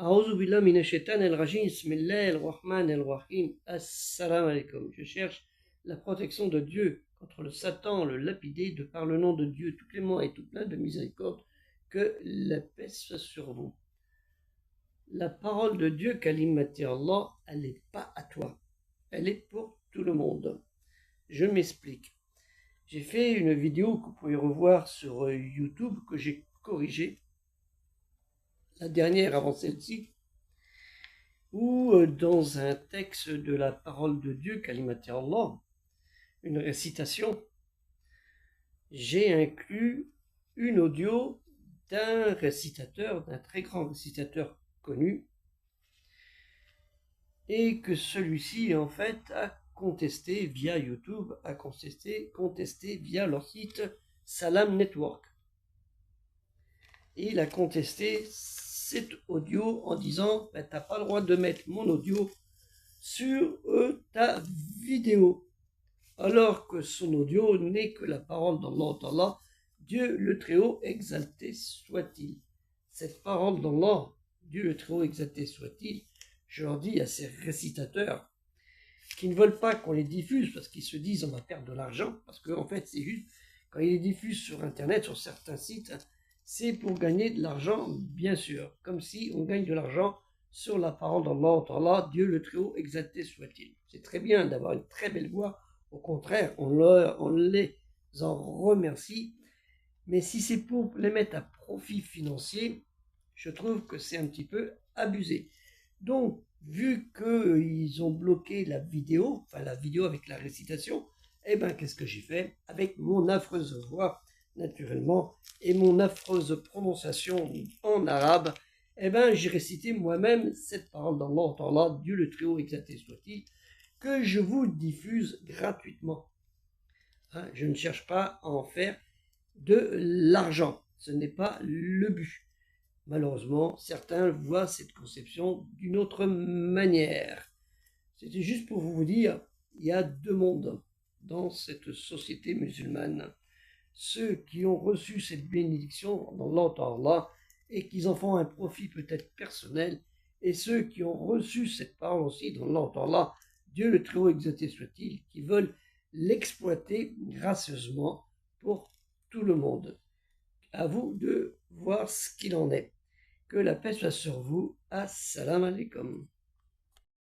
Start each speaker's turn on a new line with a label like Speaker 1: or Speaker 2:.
Speaker 1: A'ouzou billah minash shaitanir rajim, bismillahir rahmanir rahim, assalamu alaikum. Je cherche la protection de Dieu contre le Satan, le lapidé, de par le nom de Dieu tout clément et tout plein de miséricorde, que la paix soit sur vous. La parole de Dieu, kalimati Allah, elle n'est pas à toi, elle est pour tout le monde. Je m'explique. J'ai fait une vidéo que vous pouvez revoir sur YouTube, que j'ai corrigée, la dernière avant celle-ci, où dans un texte de la parole de Dieu, kalimati Allah, une récitation, j'ai inclus une audio d'un récitateur, d'un très grand récitateur connu, et que celui-ci en fait a contesté via YouTube, a contesté via leur site Salam Network. Et il a contesté cet audio en disant ben, t'as pas le droit de mettre mon audio sur ta vidéo, alors que son audio n'est que la parole d'Allah, Dieu le Très-Haut exalté soit-il. Cette parole d'Allah, Dieu le Très-Haut exalté soit-il, je leur dis à ces récitateurs qui ne veulent pas qu'on les diffuse parce qu'ils se disent on va perdre de l'argent, parce qu'en fait c'est juste quand ils les diffusent sur internet, sur certains sites, c'est pour gagner de l'argent, bien sûr, comme si on gagne de l'argent sur la parole d'Allah, Dieu le Très-Haut exalté soit-il. C'est très bien d'avoir une très belle voix, au contraire, on les en remercie, mais si c'est pour les mettre à profit financier, je trouve que c'est un petit peu abusé. Donc, vu qu'ils ont bloqué la vidéo, enfin la vidéo avec la récitation, eh bien, qu'est-ce que j'ai fait? Avec mon affreuse voix, naturellement, et mon affreuse prononciation en arabe, eh bien, j'ai récité moi-même cette parole d'Allah, Dieu le Très-Haut exalté soit-il, que je vous diffuse gratuitement. Hein, je ne cherche pas à en faire de l'argent, ce n'est pas le but. Malheureusement, certains voient cette conception d'une autre manière. C'était juste pour vous dire, il y a deux mondes dans cette société musulmane. Ceux qui ont reçu cette bénédiction dans Allah et qui en font un profit peut-être personnel, et ceux qui ont reçu cette parole aussi dans Allah, Dieu le Très-Haut exalté soit-il, qui veulent l'exploiter gracieusement pour tout le monde. À vous de voir ce qu'il en est. Que la paix soit sur vous. Assalamu alaikum.